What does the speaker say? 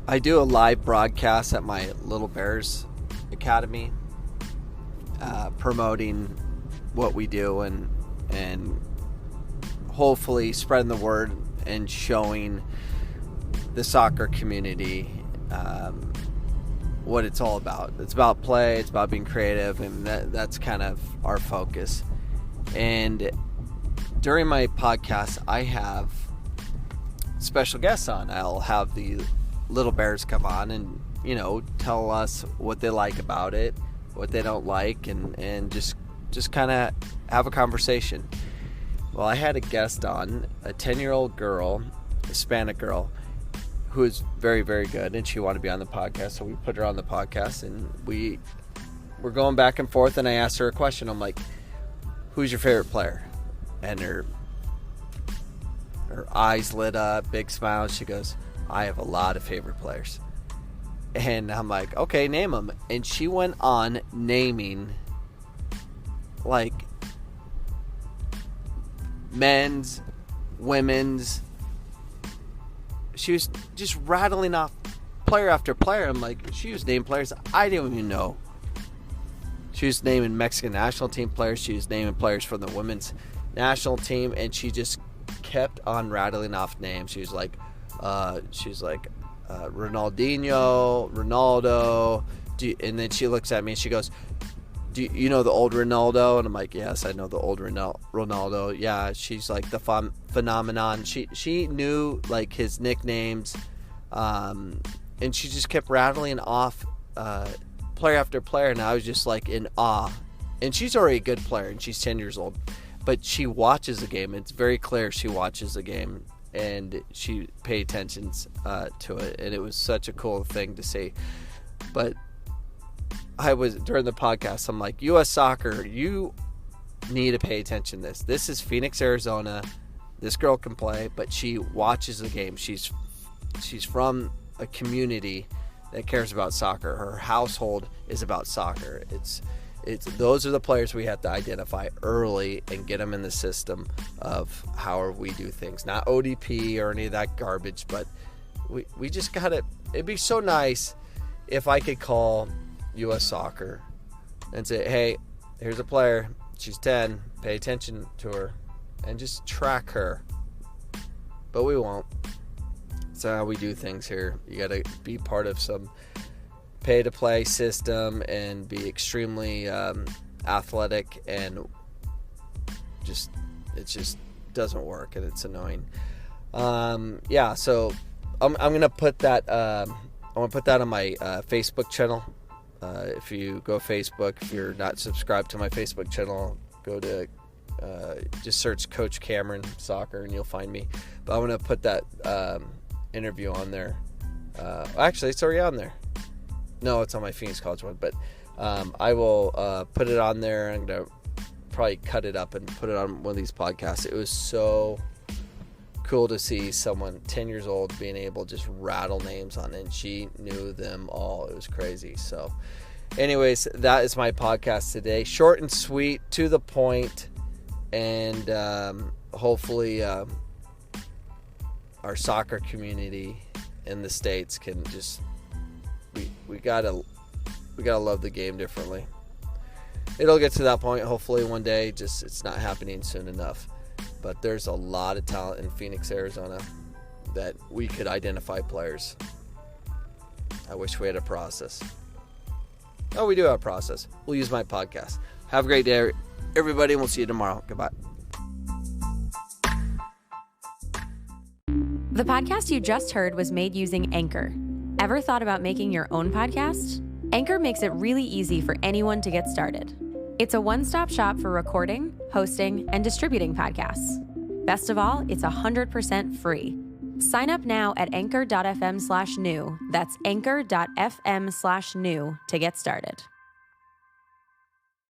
I do a live broadcast at my Little Bears Academy, promoting what we do and hopefully spreading the word and showing the soccer community what it's all about. It's about play, it's about being creative, and that's kind of our focus. And during my podcast, I have special guests on. I'll have the Little Bears come on and, tell us what they like about it, what they don't like, and just kind of have a conversation. Well, I had a guest on, a 10-year-old girl, Hispanic girl, who is very, very good, and she wanted to be on the podcast, so we put her on the podcast, and we're going back and forth, and I asked her a question. I'm like, who's your favorite player? And her eyes lit up, big smile. She goes, I have a lot of favorite players. And I'm like, okay, name them. And she went on naming, like, men's, women's. She was just rattling off player after player. I'm like, she was naming players I didn't even know. She was naming Mexican national team players. She was naming players from the women's national team, and she just kept on rattling off names. She was like, Ronaldinho, Ronaldo. And then she looks at me and she goes, do you know the old Ronaldo? And I'm like, yes, I know the old Ronaldo. Yeah, she's like the phenomenon. She knew like his nicknames, and she just kept rattling off player after player, and I was just like in awe. And she's already a good player, and she's 10 years old, but she watches the game. It's very clear she watches the game, and she paid attention to it, and it was such a cool thing to see. But I was, during the podcast, I'm like, U.S. Soccer, you need to pay attention to this. This is Phoenix, Arizona. This girl can play, but she watches the game. She's from a community that cares about soccer. Her household is about soccer. It's those are the players we have to identify early and get them in the system of how we do things. Not ODP or any of that garbage, but we just got to. It'd be so nice if I could call U.S. Soccer and say, hey, here's a player, she's 10, pay attention to her, and just track her. But we won't. That's how we do things here. You got to be part of some pay-to-play system and be extremely athletic, and it just doesn't work, and it's annoying. So I'm gonna put that on my Facebook channel. If you go Facebook, if you're not subscribed to my Facebook channel, go to just search Coach Cameron Soccer and you'll find me. But I'm going to put that interview on there. Actually, it's already on there. No, it's on my Phoenix College one, but I will put it on there. I'm going to probably cut it up and put it on one of these podcasts. It was so cool to see someone 10 years old being able to just rattle names on it, and she knew them all. It was crazy. So anyways, that is my podcast today. Short and sweet, to the point, and hopefully our soccer community in the States can just we gotta love the game differently. It'll get to that point hopefully one day, just it's not happening soon enough. But there's a lot of talent in Phoenix, Arizona that we could identify players. I wish we had a process. Oh, we do have a process. We'll use my podcast. Have a great day, everybody, and we'll see you tomorrow. Goodbye. The podcast you just heard was made using Anchor. Ever thought about making your own podcast? Anchor makes it really easy for anyone to get started. It's a one-stop shop for recording, hosting, and distributing podcasts. Best of all, it's 100% free. Sign up now at anchor.fm/new. That's anchor.fm/new to get started.